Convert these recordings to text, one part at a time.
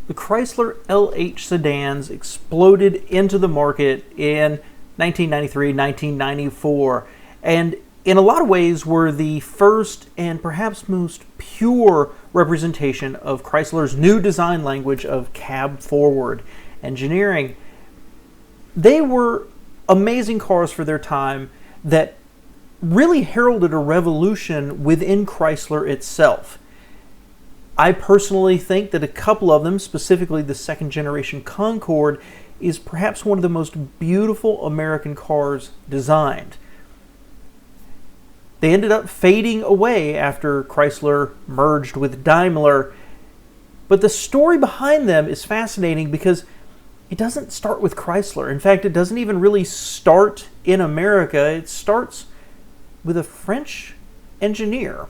the Chrysler LH sedans exploded into the market in 1993, 1994, and in a lot of ways were the first and perhaps most pure representation of Chrysler's new design language of cab-forward engineering. They were amazing cars for their time that really heralded a revolution within Chrysler itself. I personally think that a couple of them, specifically the second generation Concord, is perhaps one of the most beautiful American cars designed. They ended up fading away after Chrysler merged with Daimler, but the story behind them is fascinating because it doesn't start with Chrysler. In fact, it doesn't even really start in America. It starts with a French engineer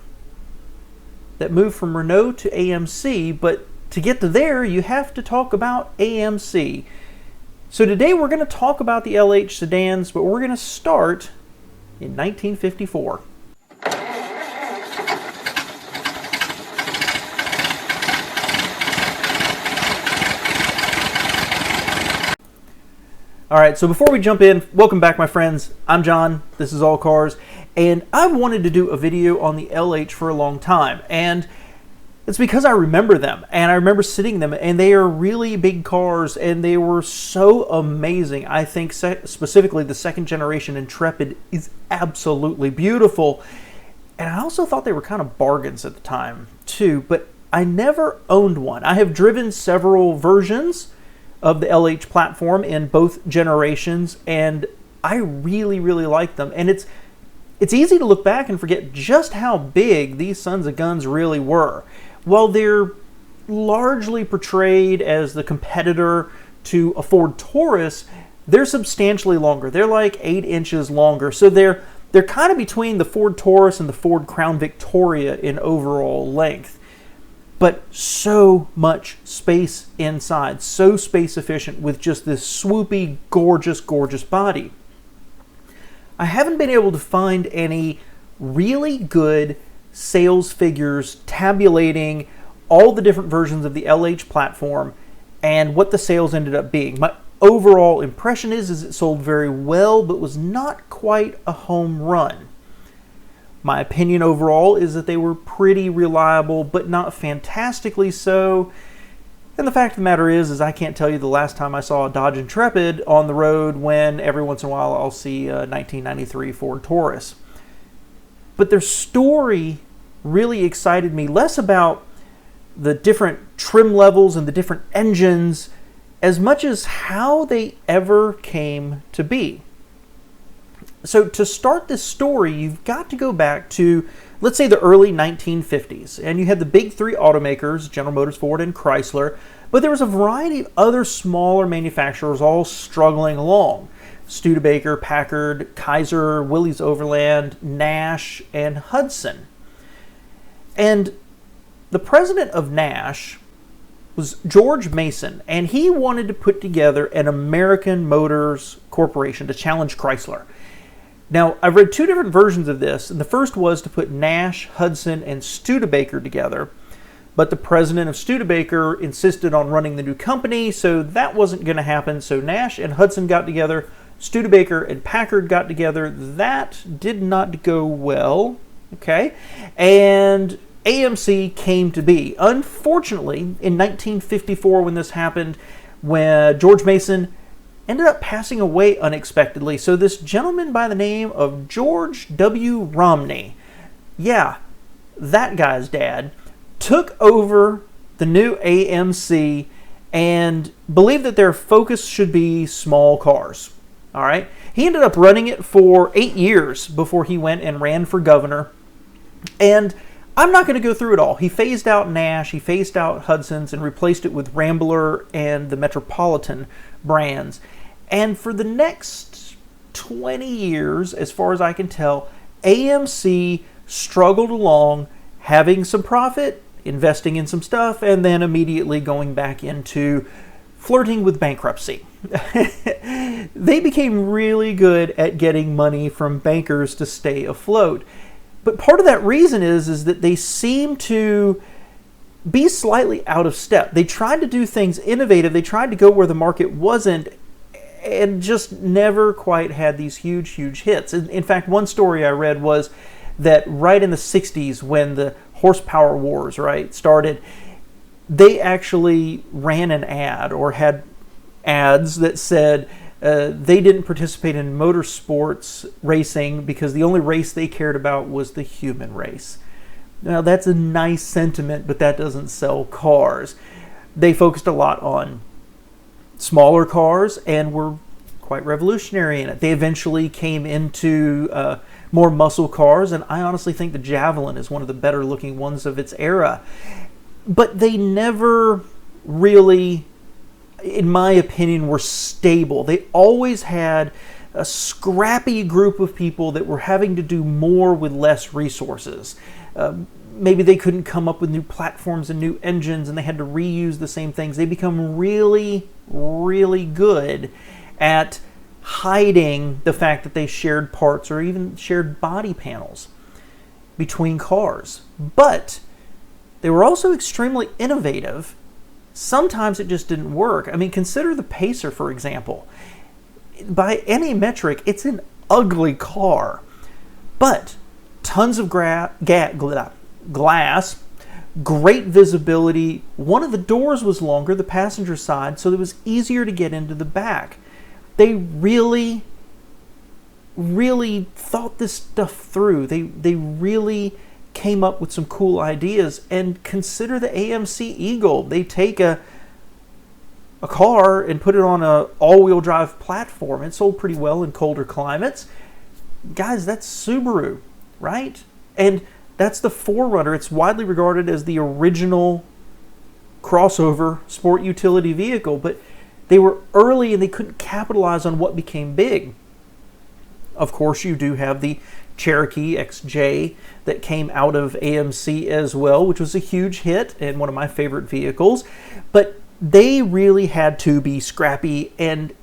that moved from Renault to AMC, but to get to there, you have to talk about AMC. So today we're going to talk about the LH sedans, but we're going to start in 1954. All right, so before we jump in, welcome back, my friends. I'm John. This is All Cars, and I've wanted to do a video on the LH for a long time, and it's because I remember them, and I remember sitting in them, and they are really big cars, and they were so amazing. I think specifically the second generation Intrepid is absolutely beautiful, and I also thought they were kind of bargains at the time, too, but I never owned one. I have driven several versions of the LH platform in both generations, and I really like them. And it's easy to look back and forget just how big these sons of guns really were. While they're largely portrayed as the competitor to a Ford Taurus, they're substantially longer. They're like 8 inches longer. So they're kind of between the Ford Taurus and the Ford Crown Victoria in overall length. But so much space inside, so space efficient with just this swoopy, gorgeous body. I haven't been able to find any really good sales figures tabulating all the different versions of the LH platform and what the sales ended up being. My overall impression is it sold very well, but was not quite a home run. My opinion overall is that they were pretty reliable, but not fantastically so. And the fact of the matter is I can't tell you the last time I saw a Dodge Intrepid on the road, when every once in a while I'll see a 1993 Ford Taurus. But their story really excited me, less about the different trim levels and the different engines, as much as how they ever came to be. So to start this story, you've got to go back to, let's say, the early 1950s. And you had the big three automakers, General Motors, Ford, and Chrysler. But there was a variety of other smaller manufacturers all struggling along. Studebaker, Packard, Kaiser, Willys Overland, Nash, and Hudson. And the president of Nash was George Mason, and he wanted to put together an American Motors Corporation to challenge Chrysler. Now, I've read two different versions of this, and the first was to put Nash, Hudson, and Studebaker together, but the president of Studebaker insisted on running the new company, so that wasn't going to happen. So Nash and Hudson got together, Studebaker and Packard got together. That did not go well, okay? And AMC came to be. Unfortunately, in 1954, when this happened, when George Mason ended up passing away unexpectedly. So this gentleman by the name of George W. Romney, yeah, that guy's dad, took over the new AMC and believed that their focus should be small cars. All right. He ended up running it for 8 years before he went and ran for governor. And I'm not going to go through it all. He phased out Nash, he phased out Hudson's, and replaced it with Rambler and the Metropolitan brands. And for the next 20 years, as far as I can tell, AMC struggled along, having some profit, investing in some stuff, and then immediately going back into flirting with bankruptcy. They became really good at getting money from bankers to stay afloat. But part of that reason is that they seem to be slightly out of step. They tried to do things innovative. They tried to go where the market wasn't, and just never quite had these huge hits. In fact, one story I read was that right in the 60s, when the horsepower wars started, they actually ran an ad or had ads that said they didn't participate in motorsports racing because the only race they cared about was the human race. Now, that's a nice sentiment, but that doesn't sell cars. They focused a lot on smaller cars and were quite revolutionary in it. They eventually came into more muscle cars, and I honestly think the Javelin is one of the better looking ones of its era. But they never really, in my opinion, were stable. They always had a scrappy group of people that were having to do more with less resources. Maybe they couldn't come up with new platforms and new engines, and they had to reuse the same things. They become really good at hiding the fact that they shared parts or even shared body panels between cars. But they were also extremely innovative. Sometimes it just didn't work. I mean, consider the Pacer, for example. By any metric, it's an ugly car. But tons of glass, great visibility. One of the doors was longer, the passenger side, so it was easier to get into the back. They really thought this stuff through. They really came up with some cool ideas. And consider the AMC Eagle. They take a car and put it on a all-wheel drive platform. It sold pretty well in colder climates. Guys, that's Subaru, right? And that's the forerunner. It's widely regarded as the original crossover sport utility vehicle, but they were early and they couldn't capitalize on what became big. Of course, you do have the Cherokee XJ that came out of AMC as well, which was a huge hit and one of my favorite vehicles. But they really had to be scrappy, and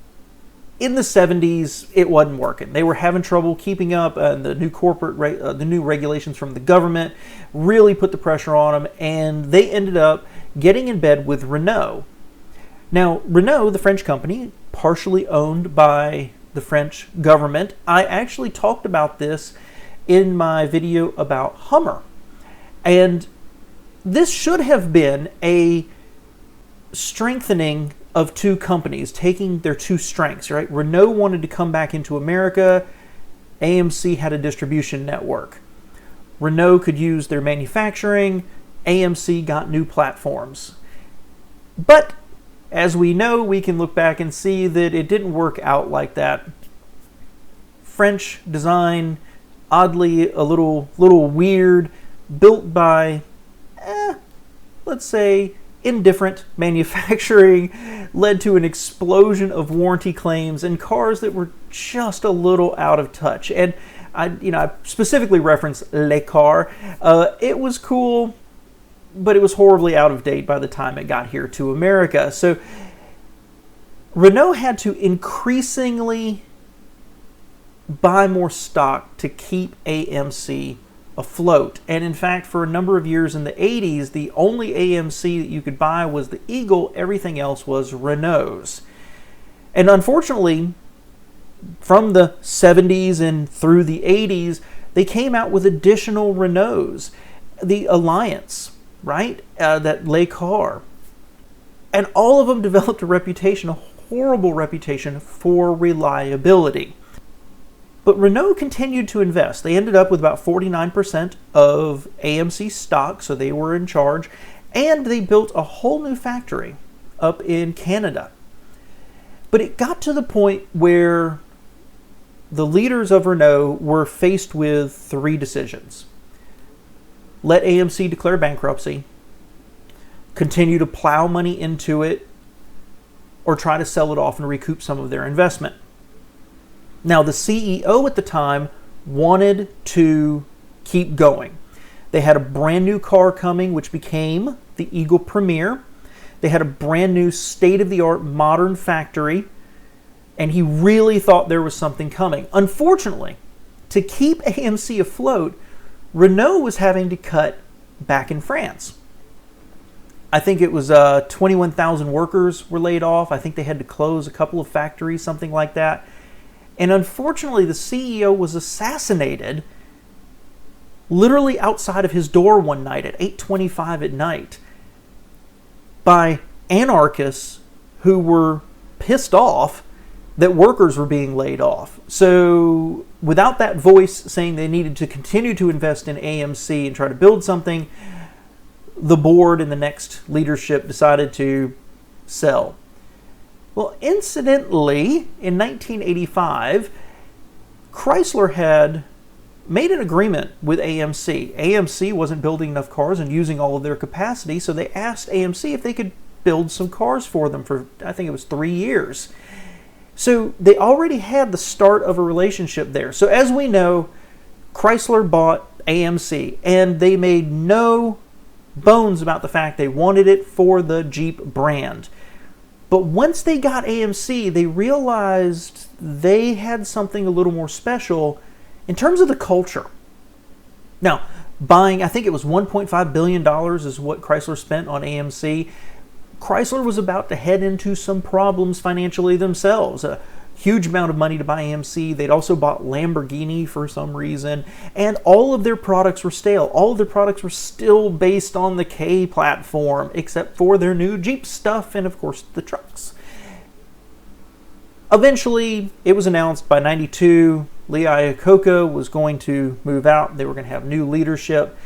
in the 70s, it wasn't working. They were having trouble keeping up, and the new regulations from the government really put the pressure on them, and they ended up getting in bed with Renault. Now, Renault, the French company, partially owned by the French government. I actually talked about this in my video about Hummer. And this should have been a strengthening of two companies, taking their two strengths, right? Renault wanted to come back into America. AMC had a distribution network. Renault could use their manufacturing. AMC got new platforms. But as we know, we can look back and see that it didn't work out like that. French design, oddly a little weird, built by, let's say, indifferent manufacturing, led to an explosion of warranty claims and cars that were just a little out of touch. And I specifically reference Le Car. It was cool, but it was horribly out of date by the time it got here to America. So Renault had to increasingly buy more stock to keep AMC afloat. And in fact, for a number of years in the 80s, the only AMC that you could buy was the Eagle. Everything else was Renault's. And unfortunately, from the 70s and through the 80s, they came out with additional Renaults. The Alliance, right? That Le Car. And all of them developed a reputation, a horrible reputation for reliability. But Renault continued to invest. They ended up with about 49% of AMC stock, so they were in charge. And they built a whole new factory up in Canada. But it got to the point where the leaders of Renault were faced with three decisions. Let AMC declare bankruptcy, continue to plow money into it, or try to sell it off and recoup some of their investment. Now, the CEO at the time wanted to keep going. They had a brand new car coming, which became the Eagle Premier. They had a brand new state-of-the-art modern factory, and he really thought there was something coming. Unfortunately, to keep AMC afloat, Renault was having to cut back in France. I think it was 21,000 workers were laid off. I think they had to close a couple of factories, something like that. And unfortunately, the CEO was assassinated literally outside of his door one night at 8:25 at night by anarchists who were pissed off that workers were being laid off. So without that voice saying they needed to continue to invest in AMC and try to build something, the board and the next leadership decided to sell. Well, incidentally, in 1985, Chrysler had made an agreement with AMC. AMC wasn't building enough cars and using all of their capacity, so they asked AMC if they could build some cars for them for, I think it was 3 years. So they already had the start of a relationship there. So as we know, Chrysler bought AMC, and they made no bones about the fact they wanted it for the Jeep brand. But once they got AMC, they realized they had something a little more special in terms of the culture. Now, buying, I think it was $1.5 billion is what Chrysler spent on AMC. Chrysler was about to head into some problems financially themselves. A huge amount of money to buy AMC. They'd also bought Lamborghini for some reason. And all of their products were stale. All of their products were still based on the K platform, except for their new Jeep stuff and, of course, the trucks. Eventually, it was announced by 92, Lee Iacocca was going to move out. They were going to have new leadership.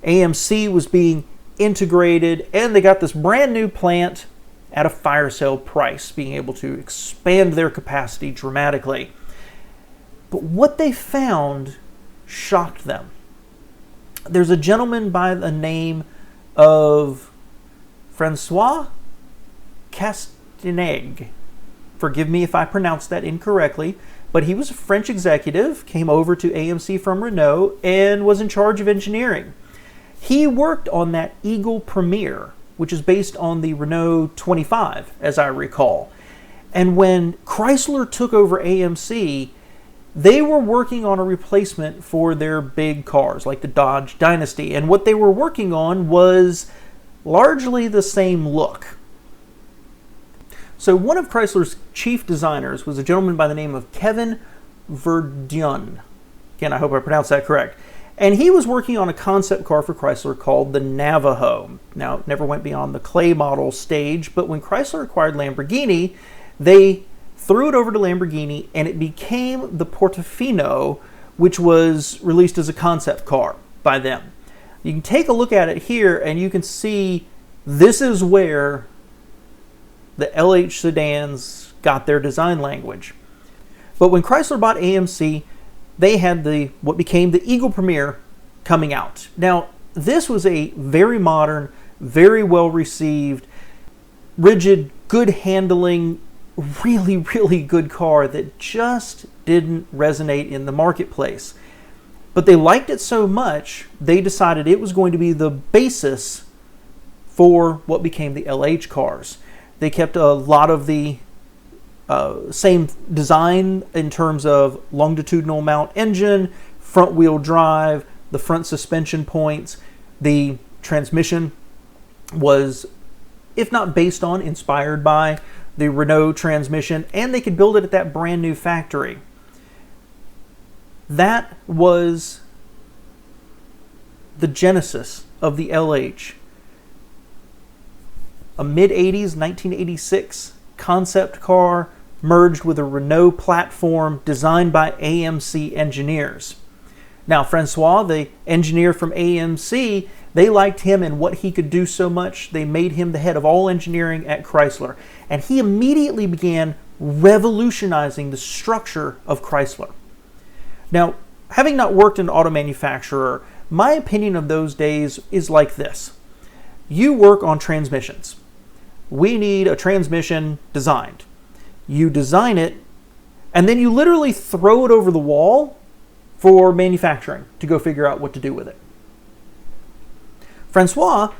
AMC was being integrated, and they got this brand new plant at a fire sale price, being able to expand their capacity dramatically. But what they found shocked them. There's a gentleman by the name of Francois Castanegue. Forgive me if I pronounced that incorrectly, but he was a French executive, came over to AMC from Renault, and was in charge of engineering. He worked on that Eagle Premier, which is based on the Renault 25, as I recall. And when Chrysler took over AMC, they were working on a replacement for their big cars, like the Dodge Dynasty. And what they were working on was largely the same look. So one of Chrysler's chief designers was a gentleman by the name of Kevin Verdun. Again, I hope I pronounced that correct. And he was working on a concept car for Chrysler called the Navajo. Now, it never went beyond the clay model stage, but when Chrysler acquired Lamborghini, they threw it over to Lamborghini, and it became the Portofino, which was released as a concept car by them. You can take a look at it here, and you can see this is where the LH sedans got their design language. But when Chrysler bought AMC, they had what became the Eagle Premier coming out. Now, this was a very modern, very well received, rigid, good handling, really, really good car that just didn't resonate in the marketplace. But they liked it so much, they decided it was going to be the basis for what became the LH cars. They kept a lot of the same design in terms of longitudinal mount engine, front wheel drive, the front suspension points. The transmission was, if not based on, inspired by the Renault transmission, and they could build it at that brand new factory. That was the genesis of the LH. A mid-80s, 1986 concept car merged with a Renault platform designed by AMC engineers. Now, Francois, the engineer from AMC, they liked him and what he could do so much, they made him the head of all engineering at Chrysler. And he immediately began revolutionizing the structure of Chrysler. Now, having not worked in an auto manufacturer, my opinion of those days is like this. You work on transmissions. We need a transmission designed. You design it, and then you literally throw it over the wall for manufacturing to go figure out what to do with it. Francois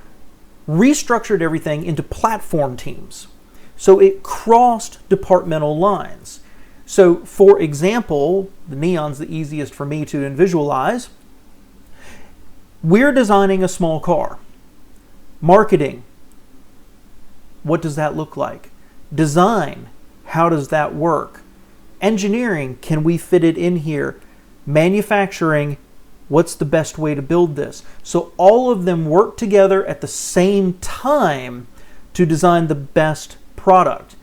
restructured everything into platform teams, so it crossed departmental lines. So, for example, the neon's the easiest for me to visualize. We're designing a small car. Marketing what does that look like? Design, how does that work? Engineering, can we fit it in here? Manufacturing, what's the best way to build this? So all of them work together at the same time to design the best product.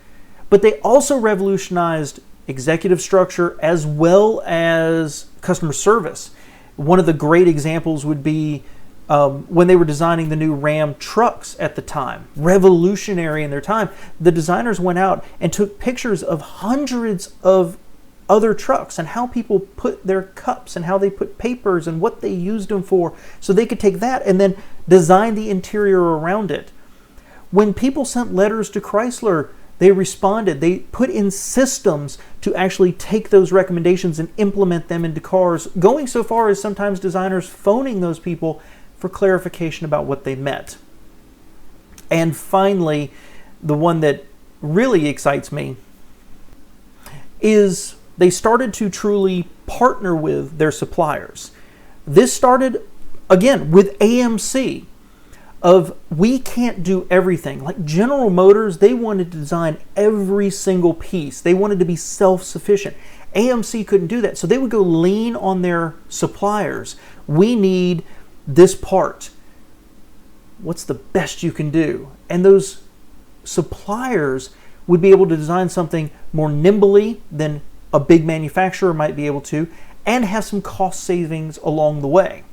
But they also revolutionized executive structure as well as customer service. One of the great examples would be when they were designing the new Ram trucks at the time, revolutionary in their time. The designers went out and took pictures of hundreds of other trucks and how people put their cups and how they put papers and what they used them for, so they could take that and then design the interior around it. When people sent letters to Chrysler, they responded. They put in systems to actually take those recommendations and implement them into cars, going so far as sometimes designers phoning those people for clarification about what they meant. And finally, the one that really excites me is they started to truly partner with their suppliers. This started, again, with AMC. We can't do everything. Like General Motors, they wanted to design every single piece. They wanted to be self-sufficient. AMC couldn't do that, so they would go lean on their suppliers. We need this part. What's the best you can do? And those suppliers would be able to design something more nimbly than a big manufacturer might be able to, and have some cost savings along the way.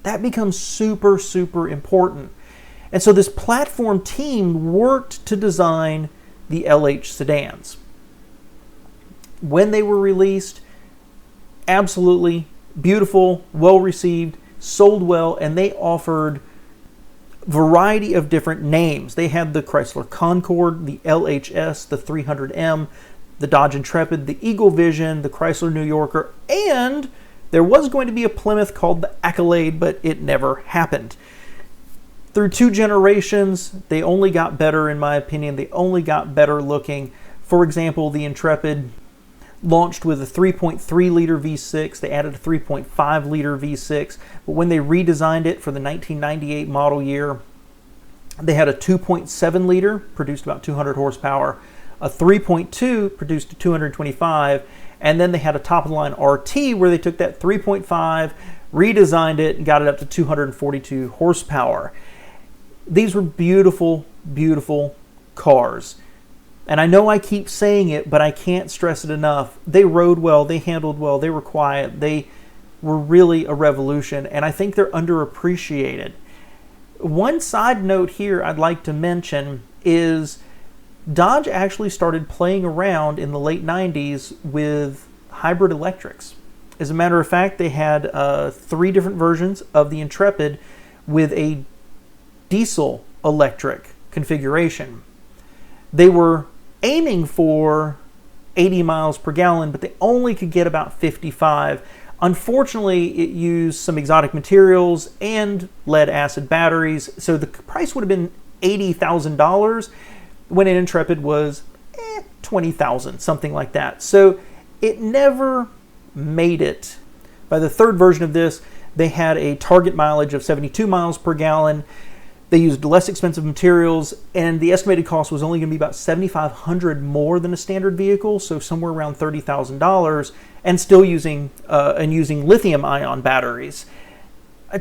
That becomes super, super important. And so this platform team worked to design the LH sedans. When they were released, absolutely beautiful, well received, sold well, and they offered a variety of different names. They had the Chrysler Concord, the LHS, the 300M, the Dodge Intrepid, the Eagle Vision, the Chrysler New Yorker, and there was going to be a Plymouth called the Accolade, but it never happened. Through 2 generations, they only got better, in my opinion. They only got better looking. For example, the Intrepid launched with a 3.3-liter V6. They added a 3.5-liter V6. But when they redesigned it for the 1998 model year, they had a 2.7-liter, produced about 200 horsepower. A 3.2 produced 225. And then they had a top-of-the-line RT where they took that 3.5, redesigned it, and got it up to 242 horsepower. These were beautiful, beautiful cars. And I know I keep saying it, but I can't stress it enough. They rode well, they handled well, they were quiet, they were really a revolution, and I think they're underappreciated. One side note here I'd like to mention is Dodge actually started playing around in the late 90s with hybrid electrics. As a matter of fact, they had 3 different versions of the Intrepid with a diesel electric configuration. They were aiming for 80 miles per gallon, but they only could get about 55. Unfortunately, it used some exotic materials and lead acid batteries, so the price would have been $80,000 when an Intrepid was $20,000, something like that. So it never made it. By the 3rd version of this, they had a target mileage of 72 miles per gallon. They used less expensive materials, and the estimated cost was only going to be about $7,500 more than a standard vehicle, so somewhere around $30,000, and still using lithium-ion batteries.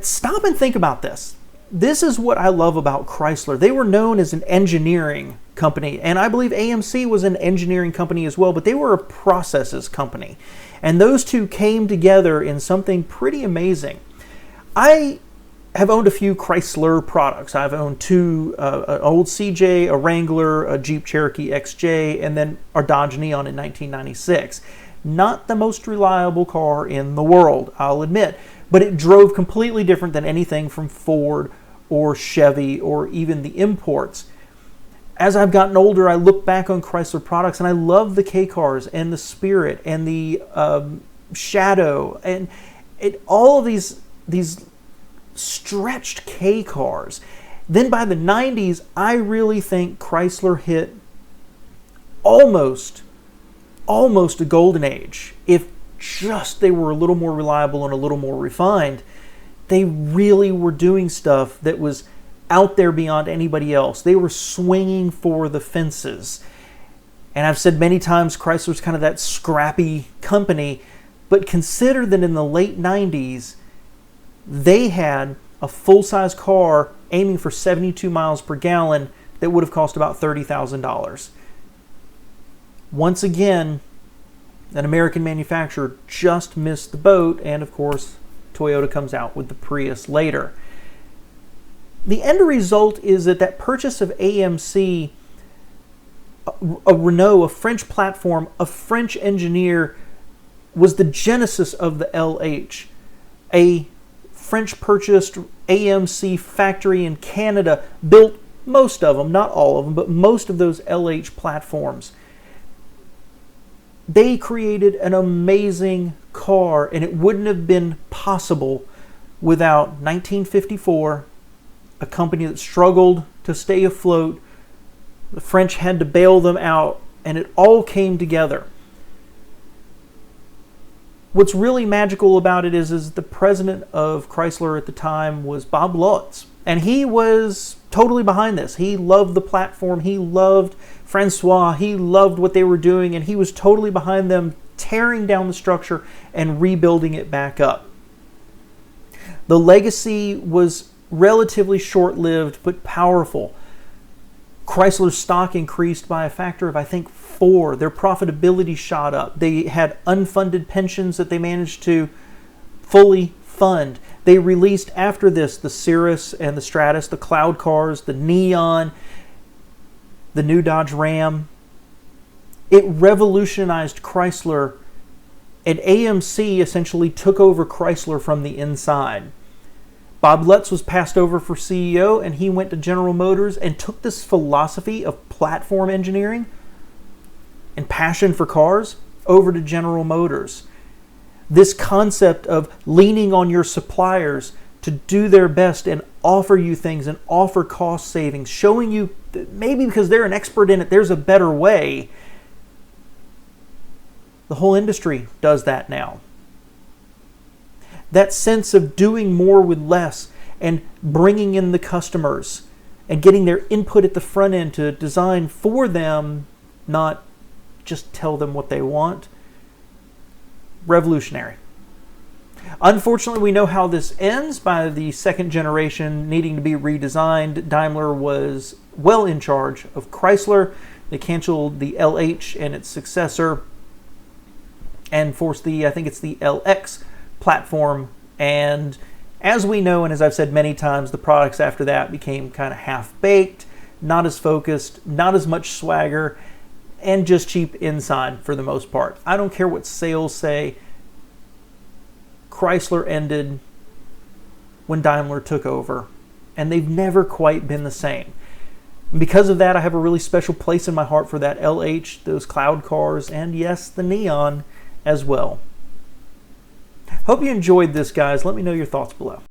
Stop and think about this. This is what I love about Chrysler. They were known as an engineering company, and I believe AMC was an engineering company as well, but they were a processes company. And those two came together in something pretty amazing. I have owned a few Chrysler products. I've owned 2, an old CJ, a Wrangler, a Jeep Cherokee XJ, and then our Dodge Neon in 1996. Not the most reliable car in the world, I'll admit, but it drove completely different than anything from Ford or Chevy or even the imports. As I've gotten older, I look back on Chrysler products and I love the K-Cars and the Spirit and the Shadow and all of these stretched K-Cars. Then by the 90s, I really think Chrysler hit almost a golden age. If just they were a little more reliable and a little more refined, they really were doing stuff that was out there beyond anybody else. They were swinging for the fences. And I've said many times Chrysler's kind of that scrappy company, but consider that in the late 90s, they had a full-size car aiming for 72 miles per gallon that would have cost about $30,000. Once again, an American manufacturer just missed the boat, and of course, Toyota comes out with the Prius later. The end result is that purchase of AMC, a Renault, a French platform, a French engineer, was the genesis of the LH. A French-purchased AMC factory in Canada built most of them, not all of them, but most of those LH platforms. They created an amazing car, and it wouldn't have been possible without 1954, a company that struggled to stay afloat. The French had to bail them out, and it all came together. What's really magical about it is the president of Chrysler at the time was Bob Lutz, and he was totally behind this. He loved the platform, he loved Francois, he loved what they were doing, and he was totally behind them tearing down the structure and rebuilding it back up. The legacy was relatively short-lived but powerful. Chrysler's stock increased by a factor of, I think, 4. Their profitability shot up. They had unfunded pensions that they managed to fully fund. They released after this the Cirrus and the Stratus, the Cloud cars, the Neon, the new Dodge Ram. It revolutionized Chrysler, and AMC essentially took over Chrysler from the inside. Bob Lutz was passed over for CEO, and he went to General Motors and took this philosophy of platform engineering and passion for cars over to General Motors. This concept of leaning on your suppliers to do their best and offer you things and offer cost savings, showing you that maybe because they're an expert in it, there's a better way. The whole industry does that now. That sense of doing more with less and bringing in the customers and getting their input at the front end to design for them, not just tell them what they want. Revolutionary. Unfortunately, we know how this ends by the second generation needing to be redesigned. Daimler was well in charge of Chrysler. They canceled the LH and its successor and forced the, I think it's the LX platform, and as we know, and as I've said many times, the products after that became kind of half-baked, not as focused, not as much swagger, and just cheap inside for the most part. I don't care what sales say. Chrysler ended when Daimler took over, and they've never quite been the same. And because of that, I have a really special place in my heart for that LH, those Cloud cars, and yes, the Neon as well. Hope you enjoyed this, guys. Let me know your thoughts below.